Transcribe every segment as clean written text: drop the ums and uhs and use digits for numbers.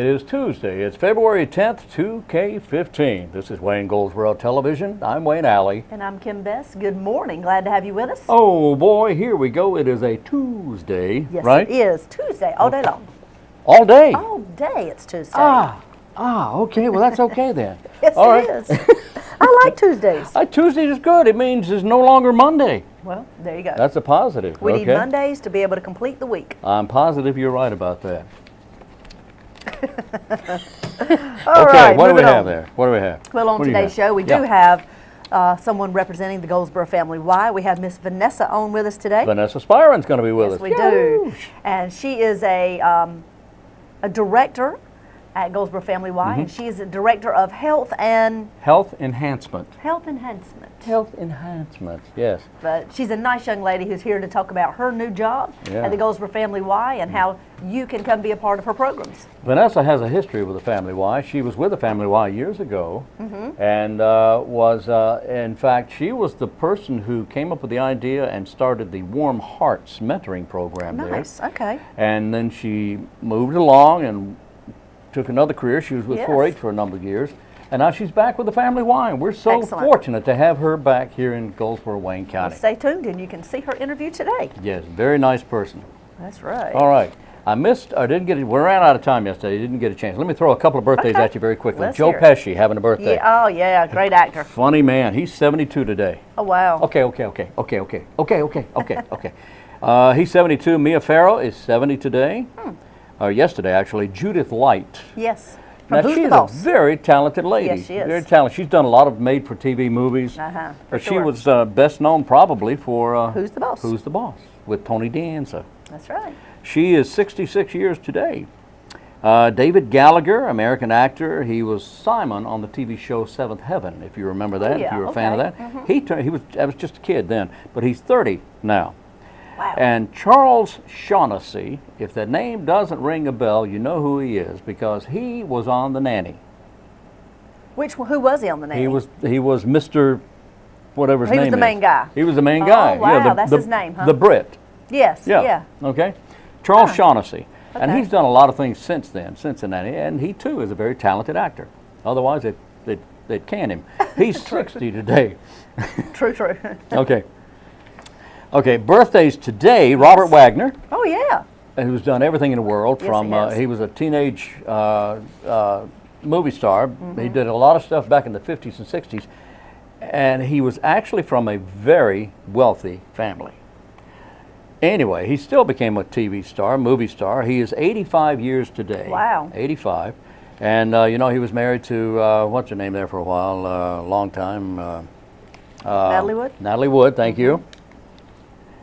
It is Tuesday. It's February 10th, 2K15. This is Wayne Goldsboro Television. I'm Wayne Alley. And I'm Kim Best. Good morning. Glad to have you with us. Oh boy, here we go. It is a Tuesday, yes, right? It is Tuesday, all day long. All day? All day it's Tuesday. Okay. Well, that's okay then. Yes, all it is. I like Tuesdays. Tuesday is good. It means it's no longer Monday. Well, there you go. That's a positive. We need Mondays to be able to complete the week. I'm positive you're right about that. All right, what do we have there? What do we have? Well, on today's show, we do have someone representing the Goldsboro family. Why? We have Miss Vanessa on with us today. Vanessa Spiron's going to be with us. Yes, we do. And she is a director at Goldsboro Family Y, and she is a director of Health Enhancement. Health Enhancement, yes. But she's a nice young lady who's here to talk about her new job at the Goldsboro Family Y and how you can come be a part of her programs. Vanessa has a history with the Family Y. She was with the Family Y years ago, and in fact, she was the person who came up with the idea and started the Warm Hearts mentoring program there. Nice, okay. And then she moved along and took another career. She was with 4-H for a number of years, and now she's back with the Family Y. And we're so fortunate to have her back here in Goldsboro, Wayne County. Well, stay tuned, and you can see her interview today. Yes, very nice person. That's right. All right. We ran out of time yesterday. Didn't get a chance. Let me throw a couple of birthdays at you very quickly. Let's Joe hear it. Pesci having a birthday. Yeah, oh yeah, great actor. Funny man. He's 72 today. Oh wow. Okay. He's 72. Mia Farrow is 70 today. Yesterday, actually. Judith Light. Yes. Now, she's a very talented lady. Yes, she is. Very talented. She's done a lot of made-for-TV movies. But she was best known probably for Who's the Boss? Who's the Boss with Tony Danza. That's right. She is 66 years today. David Gallagher, American actor. He was Simon on the TV show Seventh Heaven, if you remember that, if you were a fan of that. I was just a kid then, but he's 30 now. Wow. And Charles Shaughnessy, if that name doesn't ring a bell, you know who he is, because he was on The Nanny. Who was he on The Nanny? He was Mr. whatever his name is. He was the main guy. He was the main guy. Oh, wow, yeah, that's his name, huh? The Brit. Yes, yeah. Okay. Charles Shaughnessy. Okay. And he's done a lot of things since then, since The Nanny, and he too is a very talented actor. Otherwise, they'd can him. He's 60 today. True. Okay, birthdays today, Robert Wagner. Oh, yeah. Who's done everything in the world. He was a teenage movie star. He did a lot of stuff back in the 50s and 60s. And he was actually from a very wealthy family. Anyway, he still became a TV star, movie star. He is 85 years today. Wow. 85. And, he was married to, what's her name there for a while, long time. Natalie Wood? Natalie Wood, thank you.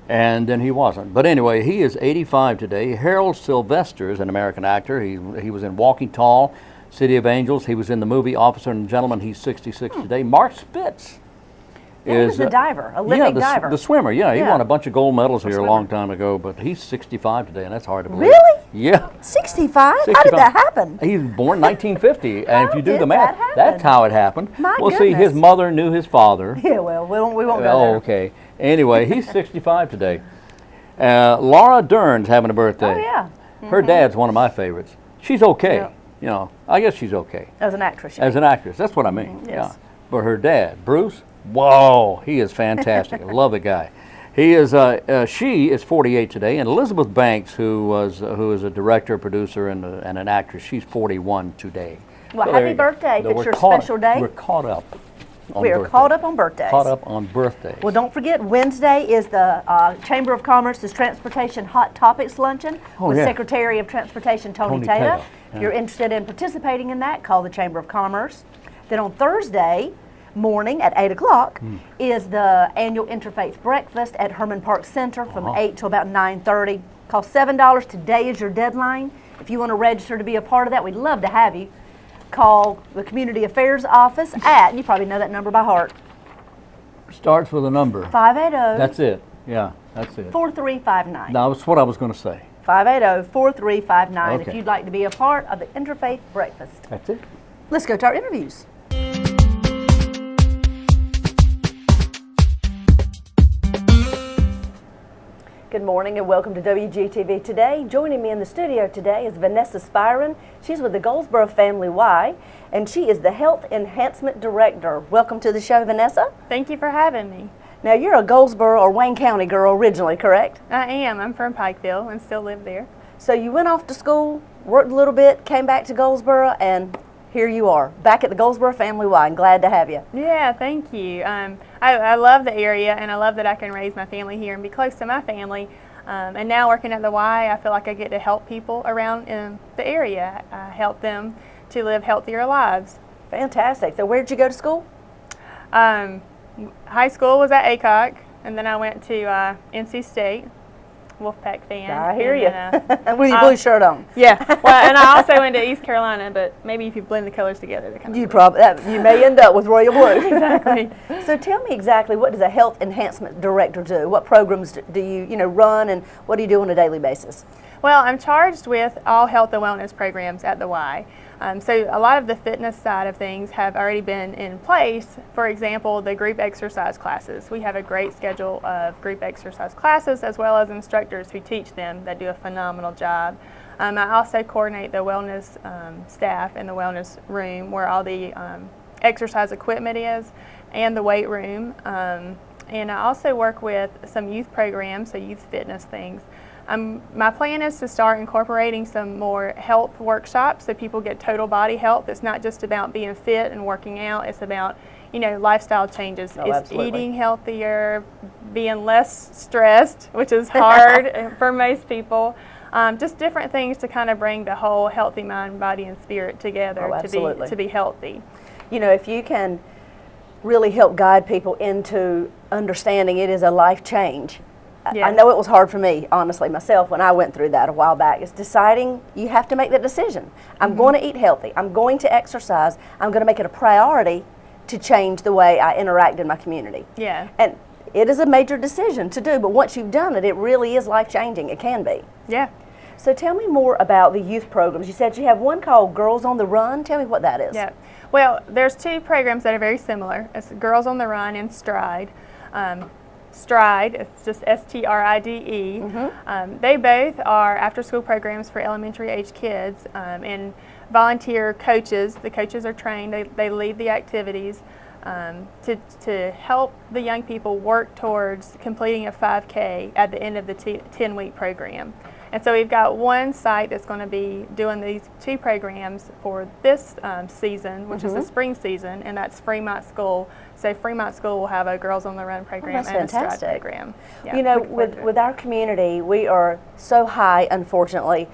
And then he wasn't. But anyway, he is 85 today. Harold Sylvester is an American actor. He was in Walking Tall, City of Angels. He was in the movie Officer and Gentleman. He's 66 today. Mark Spitz is the diver, Olympic diver. The swimmer. Yeah, he won a bunch of gold medals here a long time ago, but he's 65 today, and that's hard to believe. Really? Yeah. 65? How did that happen? He was born 1950, and if you do the math, that that's how it happened. My well, see, his mother knew his father. Yeah, well, we won't go there. Oh, okay. Anyway, he's 65 today. Laura Dern's having a birthday. Oh, yeah. Her dad's one of my favorites. She's okay. Yeah. I guess she's okay. As an actress. As an actress, that's what I mean. Yes. Yeah. But her dad, Bruce, whoa, he is fantastic. I love the guy. He is. She is 48 today, and Elizabeth Banks, who is a director, producer, and an actress, she's 41 today. Well, so happy birthday! It's your special day. We're caught up. We are caught up on birthdays. Caught up on birthdays. Well, don't forget, Wednesday is the Chamber of Commerce's Transportation Hot Topics Luncheon with Secretary of Transportation Tony Taylor. If you're interested in participating in that, call the Chamber of Commerce. Then on Thursday morning at 8 o'clock is the annual Interfaith Breakfast at Herman Park Center from 8 to about 9:30. Costs $7. Today is your deadline. If you want to register to be a part of that, we'd love to have you. Call the Community Affairs Office at, you probably know that number by heart. Starts with a number. 580. That's it. Yeah, that's it. 4359. No, that's what I was going to say. 580-4359 Okay. if you'd like to be a part of the Interfaith Breakfast. That's it. Let's go to our interviews. Good morning and welcome to WGTV Today. Joining me in the studio today is Vanessa SPIRON. She's with the Goldsboro Family Y, and she is the Health Enhancement Director. Welcome to the show, Vanessa. Thank you for having me. Now, you're a Goldsboro or Wayne County girl originally, correct? I am. I'm from Pikeville and still live there. So you went off to school, worked a little bit, came back to Goldsboro, and here you are, back at the Goldsboro Family Y, and glad to have you. Yeah, thank you. I love the area, and I love that I can raise my family here and be close to my family. And now working at the Y, I feel like I get to help people around in the area, help them to live healthier lives. Fantastic. So where did you go to school? High school was at ACOC, and then I went to NC State. Wolfpack fan. I hear you. With your blue shirt on. Yeah. Well, and I also went to East Carolina, but maybe if you blend the colors together, they kind of. You may end up with royal blue. Exactly. So tell me exactly, what does a health enhancement director do? What programs do you run, and what do you do on a daily basis? Well, I'm charged with all health and wellness programs at the Y. So a lot of the fitness side of things have already been in place. For example, the group exercise classes. We have a great schedule of group exercise classes as well as instructors who teach them that do a phenomenal job. I also coordinate the wellness staff in the wellness room where all the exercise equipment is and the weight room. And I also work with some youth programs, so youth fitness things. My plan is to start incorporating some more health workshops so people get total body health. It's not just about being fit and working out. It's about, lifestyle changes. Oh, it's absolutely. Eating healthier, being less stressed, which is hard for most people. Just different things to kind of bring the whole healthy mind, body, and spirit together to be healthy. If you can really help guide people into understanding it is a life change. Yes. I know it was hard for me, honestly, myself, when I went through that a while back. It's deciding you have to make that decision. I'm going to eat healthy. I'm going to exercise. I'm going to make it a priority to change the way I interact in my community. Yeah. And it is a major decision to do, but once you've done it, it really is life-changing. It can be. Yeah. So tell me more about the youth programs. You said you have one called Girls on the Run. Tell me what that is. Yeah. Well, there's two programs that are very similar. It's Girls on the Run and Stride. Stride, it's just S-T-R-I-D-E. They both are after-school programs for elementary-age kids and volunteer coaches. The coaches are trained. They lead the activities to help the young people work towards completing a 5K at the end of the 10-week program. And so we've got one site that's going to be doing these two programs for this season, which is the spring season, and that's Fremont School. So Fremont School will have a Girls on the Run program and a Stride program. Yeah, with our community, we are so high, unfortunately,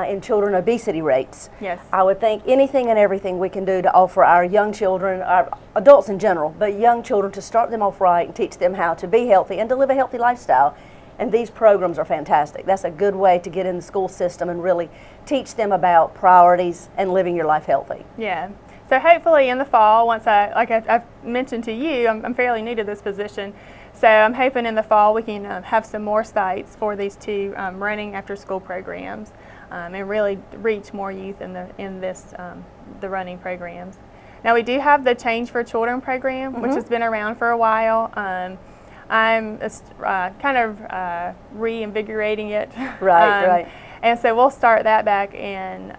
in children obesity rates. Yes. I would think anything and everything we can do to offer our young children, our adults in general, but young children, to start them off right and teach them how to be healthy and to live a healthy lifestyle. And these programs are fantastic. That's a good way to get in the school system and really teach them about priorities and living your life healthy. Yeah. So hopefully in the fall, once I've mentioned to you, I'm fairly new to this position. So I'm hoping in the fall we can have some more sites for these two running after school programs and really reach more youth in the running programs. Now we do have the Change for Children program, which has been around for a while. I'm kind of reinvigorating it. Right. And so we'll start that back in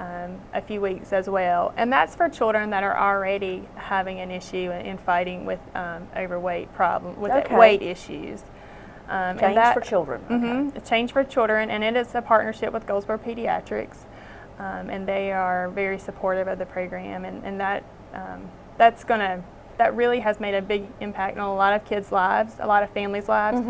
a few weeks as well. And that's for children that are already having an issue in fighting with overweight problem, with weight issues. Change for Children. Change for Children, and it is a partnership with Goldsboro Pediatrics. And they are very supportive of the program, and that really has made a big impact on a lot of kids' lives, a lot of families' lives.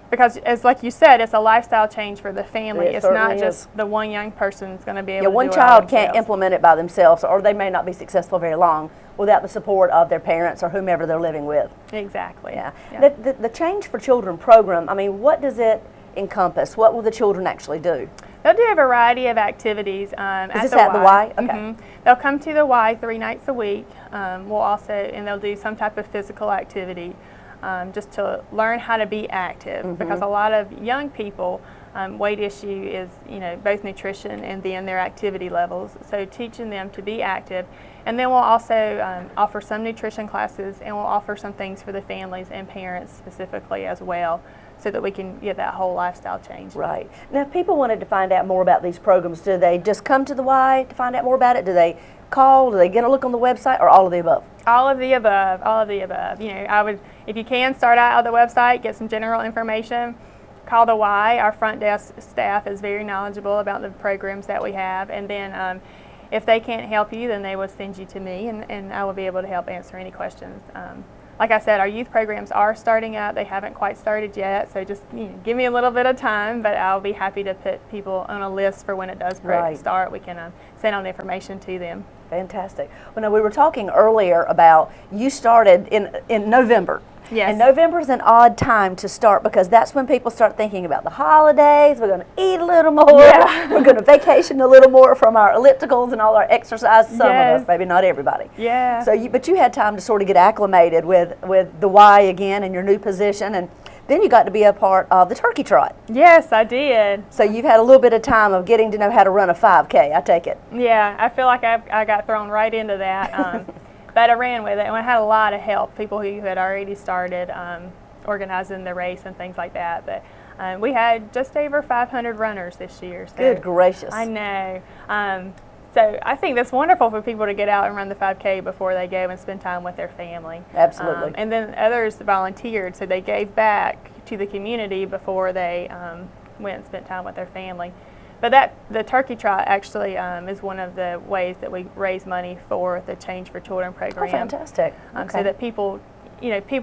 Because, as like you said, it's a lifestyle change for the family. It's not just the one young person's going to be able to do it. One child can't implement it by themselves, or they may not be successful very long without the support of their parents or whomever they're living with. Exactly. Yeah. The Change for Children program, I mean, what does it encompass? What will the children actually do? They'll do a variety of activities at the Y. Is this at the Y? Okay. They'll come to the Y 3 nights a week. And they'll do some type of physical activity just to learn how to be active, because a lot of young people, weight issue is, both nutrition and then their activity levels. So teaching them to be active. And then we'll also offer some nutrition classes, and we'll offer some things for the families and parents specifically as well. so that we can get that whole lifestyle change. Right. Now, if people wanted to find out more about these programs, do they just come to the Y to find out more about it? Do they call? Do they get a look on the website, or all of the above? All of the above, all of the above. You know, I would, if you can, start out on the website, get some general information, call the Y. Our front desk staff is very knowledgeable about the programs that we have, and then if they can't help you, then they will send you to me, and I will be able to help answer any questions. Like I said, our youth programs are starting up. They haven't quite started yet, so just give me a little bit of time, but I'll be happy to put people on a list for when it does start. We can send on information to them. Fantastic. Well, now, we were talking earlier about you started in November. Yes. And November is an odd time to start because that's when people start thinking about the holidays. We're going to eat a little more. Yeah. We're going to vacation a little more from our ellipticals and all our exercise. Some of us, maybe not everybody. Yeah. So, but you had time to sort of get acclimated with the Y again and your new position, and then you got to be a part of the turkey trot. Yes, I did. So you've had a little bit of time of getting to know how to run a 5K, I take it. Yeah, I feel like I got thrown right into that. But I ran with it, and I had a lot of help, people who had already started organizing the race and things like that. But we had just over 500 runners this year. So good gracious. I know. So I think that's wonderful for people to get out and run the 5K before they go and spend time with their family. Absolutely. And then others volunteered, so they gave back to the community before they went and spent time with their family. But the turkey trot actually is one of the ways that we raise money for the Change for Children program. Oh, fantastic. Okay. So that people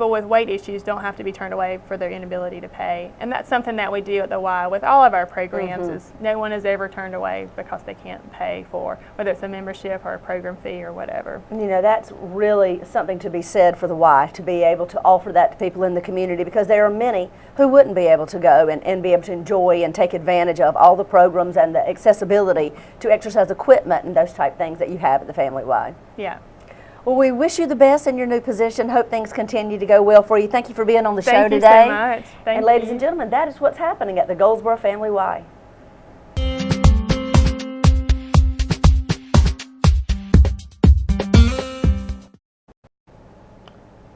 with weight issues don't have to be turned away for their inability to pay. And that's something that we do at the Y with all of our programs is no one is ever turned away because they can't pay for, whether it's a membership or a program fee or whatever. You know, that's really something to be said for the Y, to be able to offer that to people in the community, because there are many who wouldn't be able to go and be able to enjoy and take advantage of all the programs and the accessibility to exercise equipment and those type things that you have at the Family Y. Yeah. Well, we wish you the best in your new position. Hope things continue to go well for you. Thank you for being on the show today. Thank you so much. Thank and ladies and gentlemen, that is what's happening at the Goldsboro Family Y.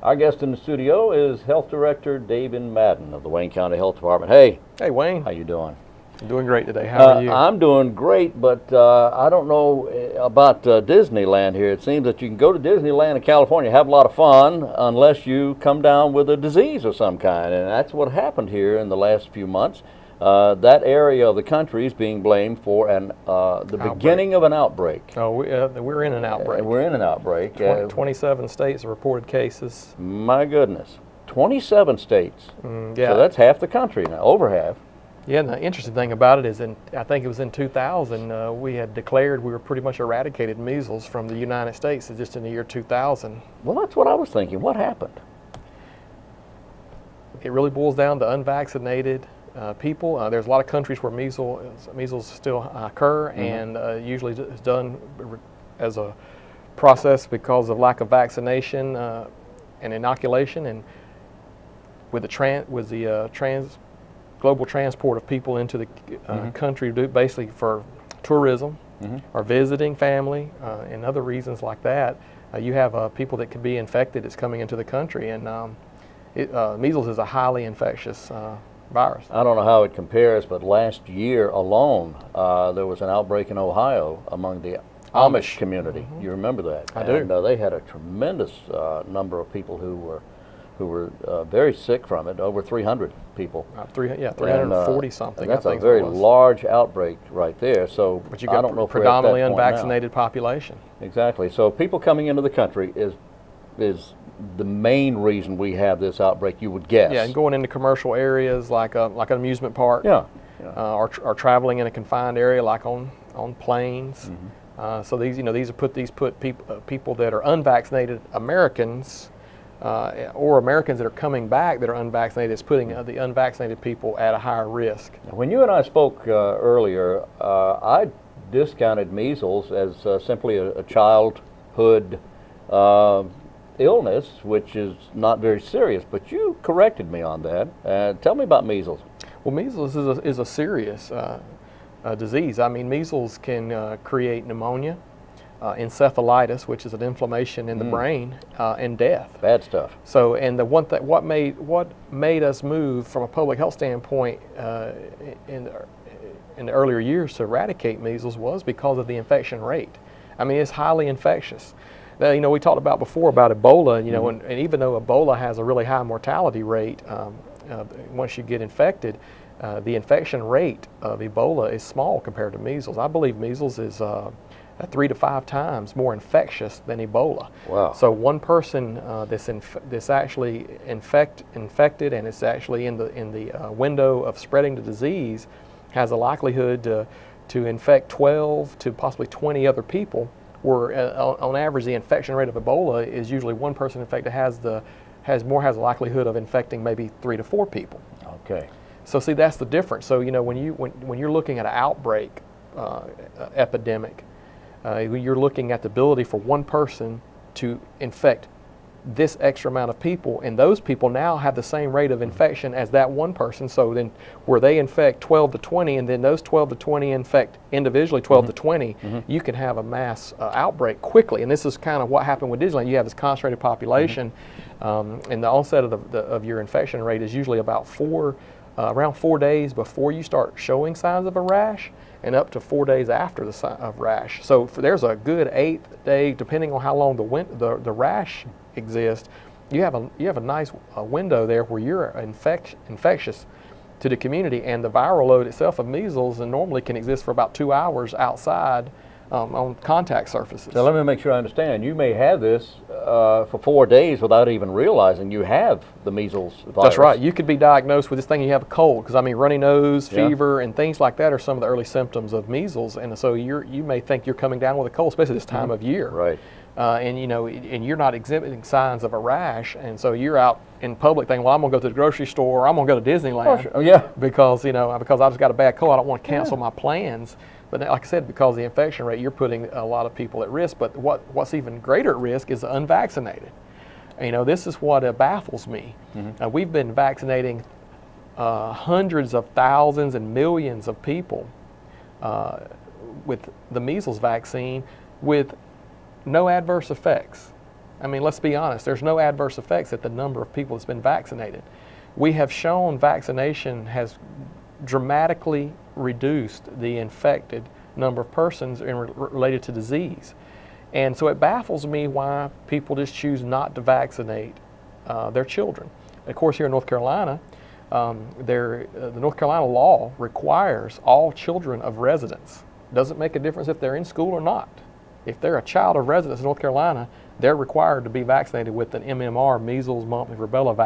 Our guest in the studio is Health Director DAVIN Madden of the Wayne County Health Department. Hey. Hey, Wayne. How you doing? I'm doing great today. How are you? I'm doing great, but I don't know about Disneyland here. It seems that you can go to Disneyland in California, have a lot of fun, unless you come down with a disease of some kind, and that's what happened here in the last few months. That area of the country is being blamed for the beginning of an outbreak. Oh, we're in an outbreak. We're in an outbreak. 27 states have reported cases. My goodness. 27 states. Yeah. So that's half the country now, over half. Yeah, and the interesting thing about it is, I think it was in 2000, we had declared we were pretty much eradicated measles from the United States just in the year 2000. Well, that's what I was thinking. What happened? It really boils down to unvaccinated people. There's a lot of countries where measles still occur, and usually it's done as a process because of lack of vaccination and inoculation, and with the global transport of people into the country, basically for tourism or visiting family and other reasons like that. You have people that could be infected that's coming into the country, and measles is a highly infectious virus. I don't know how it compares, but last year alone, there was an outbreak in Ohio among the Amish community. You remember that? I do. And they had a tremendous number of people who were very sick from it, over 300 people. 340 something. That's I think a very large outbreak right there. So but you got I don't know if predominantly we're at that point unvaccinated population. Exactly. So people coming into the country is the main reason we have this outbreak, you would guess. Yeah, and going into commercial areas like an amusement park. Yeah. Or traveling in a confined area like on planes. So these put people that are unvaccinated Americans. Or Americans that are coming back that are unvaccinated, it's putting the unvaccinated people at a higher risk. When you and I spoke earlier, I discounted measles as simply a childhood illness, which is not very serious, but you corrected me on that. Tell me about measles. Well, measles is a serious disease. I mean, measles can create pneumonia. encephalitis, which is an inflammation in the brain, and death. Bad stuff. So, and the one thing, what made us move from a public health standpoint in the earlier years to eradicate measles was because of the infection rate. I mean, it's highly infectious. Now, you know, we talked about before about Ebola, you know, and even though Ebola has a really high mortality rate, once you get infected, the infection rate of Ebola is small compared to measles. I believe measles is 3 to 5 times more infectious than Ebola. Wow. So one person that's actually infected and it's actually in the window of spreading the disease has a likelihood to infect 12 to possibly 20 other people, where on average the infection rate of Ebola is usually one person infected has a likelihood of infecting maybe 3 to 4 people. Okay. So see, that's the difference. So you know, when you're looking at an outbreak epidemic, you're looking at the ability for one person to infect this extra amount of people, and those people now have the same rate of infection as that one person. So then where they infect 12 to 20 and then those 12 to 20 infect individually 12 to 20, you can have a mass outbreak quickly. And this is kind of what happened with Disneyland. You have this concentrated population, and the onset of your infection rate is usually about around 4 days before you start showing signs of a rash, and up to 4 days after the sign of rash. So there's a good 8th day, depending on how long the rash exists. You have a nice window there where you're infectious to the community, and the viral load itself of measles and normally can exist for about 2 hours outside on contact surfaces. So let me make sure I understand. You may have this for 4 days without even realizing you have the measles virus. That's right. You could be diagnosed with this thing and you have a cold, because I mean runny nose, fever, and things like that are some of the early symptoms of measles, and so you may think you're coming down with a cold, especially this time of year. Right. And you know, and you're not exhibiting signs of a rash, and so you're out in public thinking, well, I'm going to go to the grocery store, or I'm going to go to Disneyland, Oh, sure. Oh, yeah. because I just got a bad cold, I don't want to cancel my plans. But like I said, because of the infection rate, you're putting a lot of people at risk. But what's even greater at risk is the unvaccinated. You know, this is what baffles me. We've been vaccinating hundreds of thousands and millions of people with the measles vaccine with no adverse effects. I mean, let's be honest, there's no adverse effects at the number of people that's been vaccinated. We have shown vaccination has dramatically reduced the infected number of persons related to disease. And so it baffles me why people just choose not to vaccinate their children. Of course, here in North Carolina, the North Carolina law requires all children of residents. Doesn't make a difference if they're in school or not. If they're a child of residents in North Carolina, they're required to be vaccinated with an MMR, measles, mumps, and rubella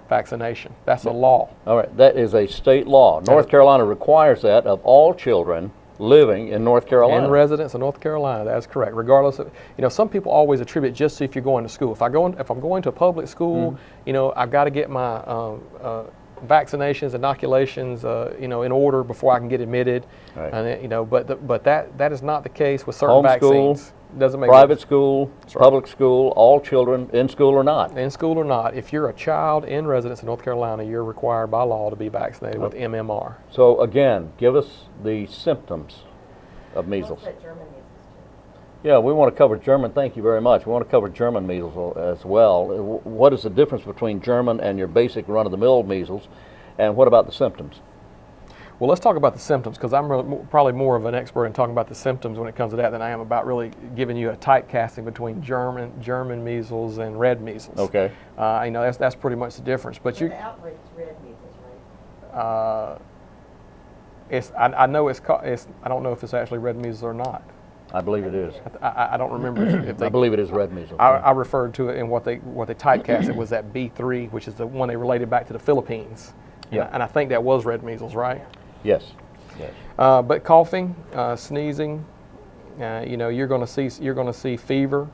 vaccination. That's a law. All right, that is a state law. North Carolina requires that of all children living in North Carolina. And residents of North Carolina, that's correct. Regardless of, you know, some people always attribute just if you're going to school. If I'm going to a public school, you know, I've got to get my vaccinations, inoculations, you know, in order before I can get admitted. Right. And you know, but that is not the case with certain vaccines. Doesn't make private school, public school, all children, in school or not. In school or not, if you're a child in residence in North Carolina, you're required by law to be vaccinated with MMR. So again, give us the symptoms of measles. Yeah, we want to cover German. Thank you very much. We want to cover German measles as well. What is the difference between German and your basic run-of-the-mill measles, and what about the symptoms? Well, let's talk about the symptoms, because I'm probably more of an expert in talking about the symptoms when it comes to that than I am about really giving you a typecasting between German measles and red measles. Okay. You know, that's pretty much the difference. But the outbreak's red measles, right? I know I don't know if it's actually red measles or not. I believe it is. I don't remember if they. I believe it is red measles. I referred to it in what they typecast. It was that B3, which is the one they related back to the Philippines. Yeah. And I think that was red measles, right? Yes. Yes. But coughing, sneezing, you know, you're going to see fever,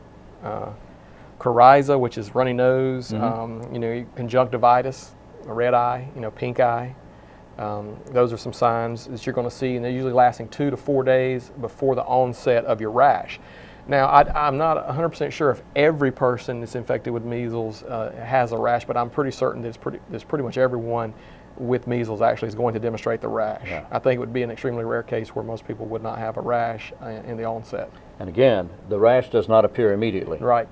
coryza, which is runny nose, you know, conjunctivitis, a red eye, you know, pink eye. Those are some signs that you're going to see, and they're usually lasting 2 to 4 days before the onset of your rash. Now, I'm not 100% sure if every person that's infected with measles has a rash, but I'm pretty certain that it's pretty much everyone with measles actually is going to demonstrate the rash. Yeah. I think it would be an extremely rare case where most people would not have a rash in the onset. And again, the rash does not appear immediately. Right.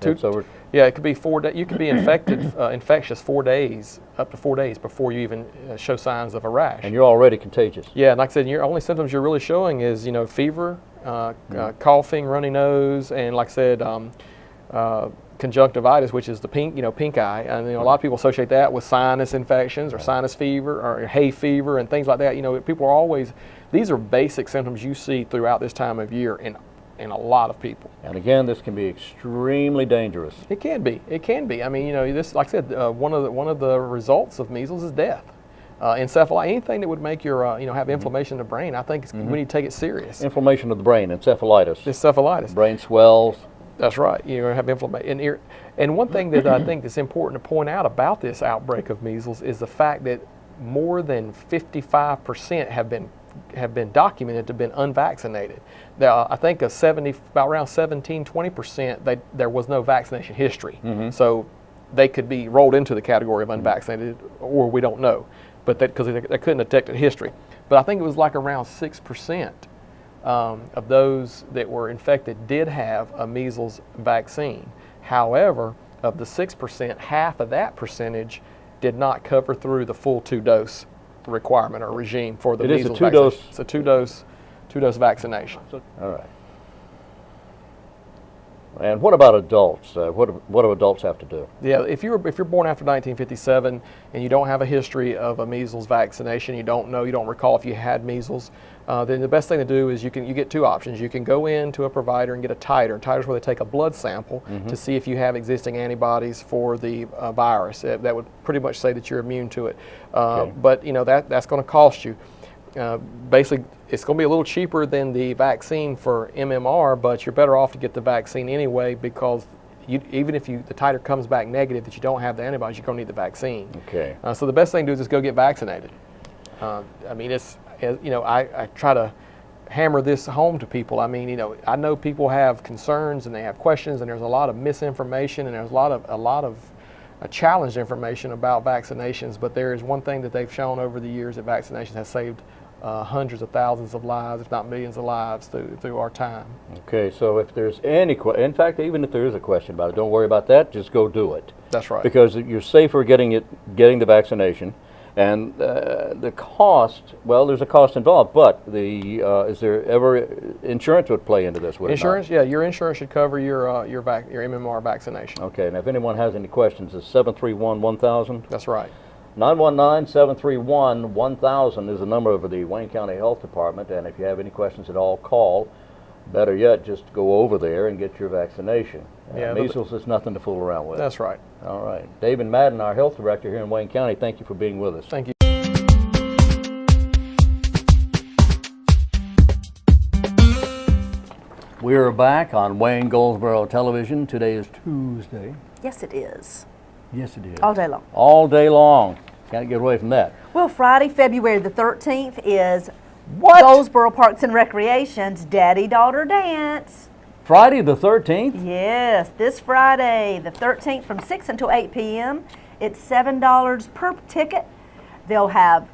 Yeah, it could be 4 days. You could be infectious 4 days, up to 4 days before you even show signs of a rash. And you're already contagious. Yeah, and like I said, your only symptoms you're really showing is, fever, coughing, runny nose, and like I said, conjunctivitis, which is the pink eye. And a lot of people associate that with sinus infections or sinus fever or hay fever and things like that. People are always, these are basic symptoms you see throughout this time of year in a lot of people. And again, this can be extremely dangerous. It can be. It can be. I mean, this, like I said, one of the results of measles is death. Encephalitis, anything that would make your, have inflammation in the brain, I think we need to take it serious. Inflammation of the brain, encephalitis. Encephalitis. Brain swells. That's right. You're going to have inflammation. And one thing that I think is important to point out about this outbreak of measles is the fact that more than 55% have been documented to have been unvaccinated. Now, I think about around 17–20% there was no vaccination history. So they could be rolled into the category of unvaccinated, or we don't know, but because they couldn't detect a history. But I think it was like around 6% of those that were infected did have a measles vaccine. However, of the 6%, half of that percentage did not cover through the full 2-dose requirement or regime for the measles vaccine. It's a two-dose vaccination. All right. And what about adults? What do adults have to do? Yeah, if you're born after 1957 and you don't have a history of a measles vaccination, you don't recall if you had measles, then the best thing to do is you get 2 options. You can go in to a provider and get a titer. Titer is where they take a blood sample to see if you have existing antibodies for the virus. That would pretty much say that you're immune to it. Okay. But that's going to cost you. Basically, it's going to be a little cheaper than the vaccine for MMR, but you're better off to get the vaccine anyway, because even if the titer comes back negative that you don't have the antibodies, you're going to need the vaccine. Okay. So the best thing to do is just go get vaccinated. I mean, I try to hammer this home to people. I mean, I know people have concerns and they have questions, and there's a lot of misinformation and there's a lot of challenged information about vaccinations, but there is one thing that they've shown over the years, that vaccinations has saved hundreds of thousands of lives, if not millions of lives, through our time. Okay, so if there's in fact, even if there is a question about it, don't worry about that. Just go do it. That's right. Because you're safer getting the vaccination, and the cost. Well, there's a cost involved, but is there ever insurance would play into this? Insurance, yeah, your insurance should cover your MMR vaccination. Okay, and if anyone has any questions, it's 731-1000. That's right. 919-731-1000 is the number of the Wayne County Health Department, and if you have any questions at all, call. Better yet, just go over there and get your vaccination. Measles is nothing to fool around with. That's right. All right. David Madden, our health director here in Wayne County, thank you for being with us. Thank you. We are back on Wayne Goldsboro Television. Today is Tuesday. Yes, it is. Yes, it is. All day long. All day long. Can't get away from that. Well, Friday, February the 13th is Goldsboro Parks and Recreation's Daddy-Daughter Dance. Friday the 13th? Yes, this Friday, the 13th, from 6 until 8 p.m. It's $7 per ticket. They'll have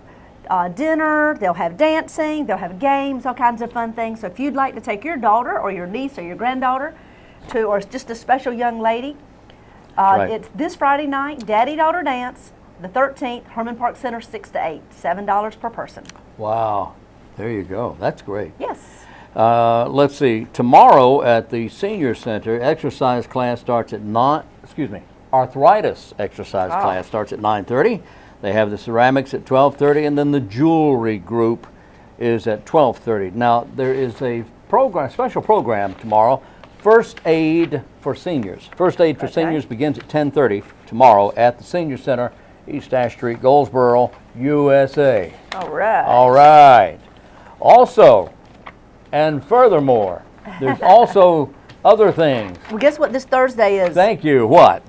dinner, they'll have dancing, they'll have games, all kinds of fun things. So if you'd like to take your daughter or your niece or your granddaughter or just a special young lady, it's this Friday night, Daddy-Daughter Dance, the 13th, Herman Park Center, 6 to 8, $7 per person. Wow, there you go. That's great. Yes. Let's see. Tomorrow at the Senior Center, exercise class starts at arthritis exercise class starts at 9:30. They have the ceramics at 12:30, and then the jewelry group is at 12:30. Now there is a special program tomorrow. First Aid for Seniors. First Aid for Seniors begins at 10:30 tomorrow at the Senior Center, East Ash Street, Goldsboro, USA. All right. All right. Also, and furthermore, there's also other things. Well, guess what this Thursday is? Thank you. What?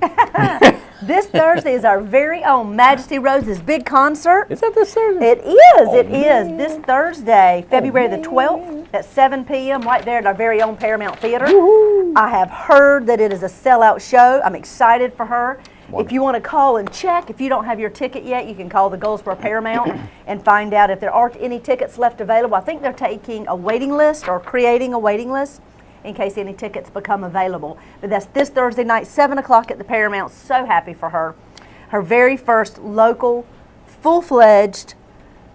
This Thursday is our very own Majesty Rose's big concert. Is that this Thursday? It is. It is this Thursday, February the 12th at 7 p.m. right there at our very own Paramount Theater. I have heard that it is a sellout show. I'm excited for her. If you want to call and check, if you don't have your ticket yet, you can call the Goldsboro Paramount and find out if there aren't any tickets left available. I think they're taking a waiting list or creating a waiting list in case any tickets become available. But that's this Thursday night, 7 o'clock at the Paramount. So happy for her. Her very first local, full-fledged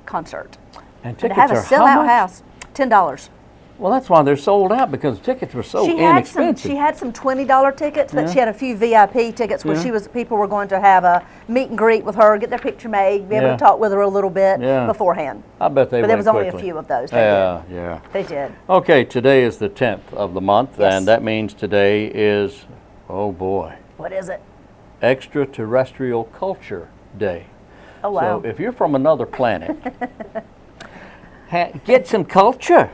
concert. And To tickets have a are sellout how much? house, $10. Well, that's why they're sold out, because tickets were so She had inexpensive. some $20 tickets, but Yeah. she had a few VIP tickets where Yeah. people were going to have a meet and greet with her, get their picture made, be able Yeah. to talk with her a little bit Yeah. beforehand. I bet they But there went was only a quickly. few of those. Yeah, They yeah. did. They did. Okay, today is the 10th of the month, Yes. and that means today is, oh boy, What is it? Extraterrestrial Culture Day. Oh, wow. So if you're from another planet, get some culture.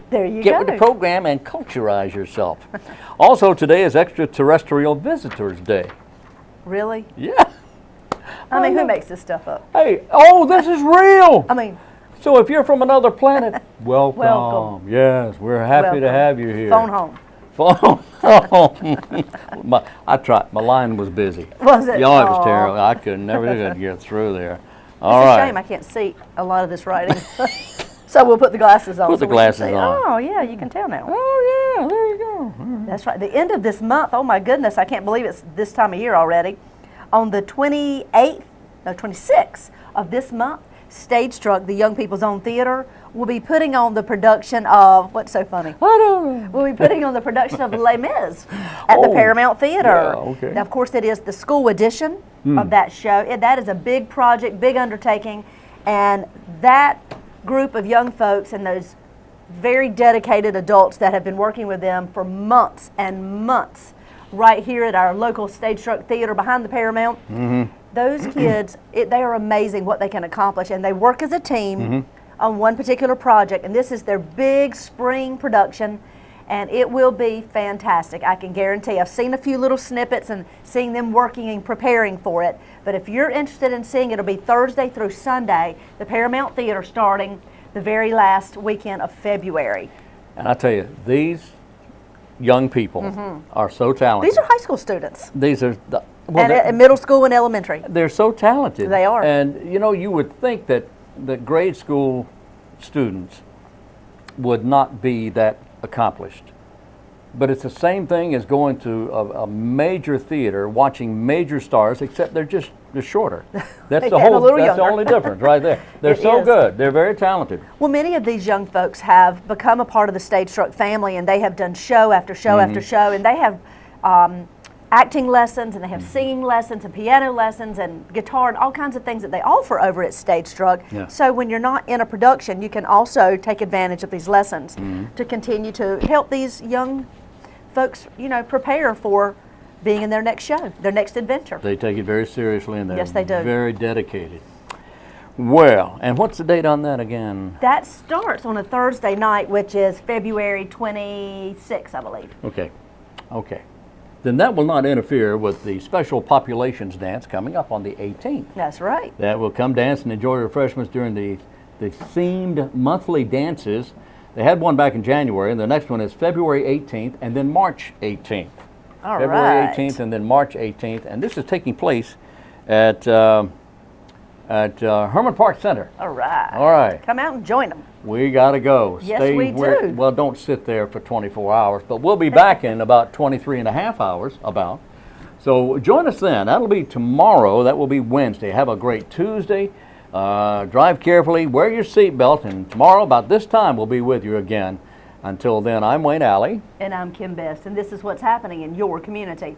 There you Get go. with the program and culturize yourself. Also, today is Extraterrestrial Visitors Day. Really? Yeah. I mean, who makes this stuff up? Hey, oh, this is real. I mean, So if you're from another planet, welcome. Welcome. Yes, we're happy to welcome. have you here. Phone home. Phone home. I tried. My line was busy. Was it? Y'all, it was Aw. terrible. I could never get through there. All It's right. a shame I can't see a lot of this writing. So we'll put the glasses on. Put the so we can glasses see. on. Oh, yeah, you can tell now. Oh yeah, there you go. That's right. The end of this month, oh my goodness, I can't believe it's this time of year already. On the 26th of this month, Stage Struck, the Young People's Own Theater, will be putting on the production of, what's so funny? I don't know. We'll be putting on the production of Les Mis at the Oh, Paramount Theater. yeah, okay. Now, of course, it is the school edition of that show. That is a big project, big undertaking, and that group of young folks and those very dedicated adults that have been working with them for months and months right here at our local Stage Struck Theater behind the Paramount. Those kids, they are amazing what they can accomplish, and they work as a team on one particular project, and this is their big spring production, and it will be fantastic. I can guarantee. I've seen a few little snippets and seeing them working and preparing for it, but if you're interested in seeing it, it'll be Thursday through Sunday, the Paramount Theater, starting the very last weekend of February. And I tell you, these young people are so talented. These are high school students, These are the, and middle school and elementary. they're so talented. They are. And you know, you would think that grade school students would not be that accomplished. But it's the same thing as going to a major theater, watching major stars, except they're shorter. That's the And a whole. little That's the younger. only difference right there. They're It so is. good. They're very talented. Well, many of these young folks have become a part of the Stage Struck family, and they have done show after show after show, and they have acting lessons, and they have singing lessons, and piano lessons, and guitar, and all kinds of things that they offer over at Stage Struck. Yeah. So when you're not in a production, you can also take advantage of these lessons to continue to help these young folks, you know, prepare for being in their next show, their next adventure. They take it very seriously, and they're Yes, they do. very dedicated. Well, and what's the date on that again? That starts on a Thursday night, which is February 26th, I believe. Okay, okay. Then that will not interfere with the special populations dance coming up on the 18th. That's right. That will come dance and enjoy refreshments during the themed monthly dances. They had one back in January, and the next one is February 18th and then March 18th. All February right. 18th and then March 18th, and this is taking place at Herman Park Center. All right. All right. Come out and join them. We got to go. Yes, we do. Well, don't sit there for 24 hours, but we'll be back in about 23 and a half hours, about. So join us then. That'll be tomorrow. That will be Wednesday. Have a great Tuesday. Drive carefully. Wear your seatbelt, and tomorrow about this time we'll be with you again. Until then, I'm Wayne Alley. And I'm Kim Best, and this is what's happening in your community.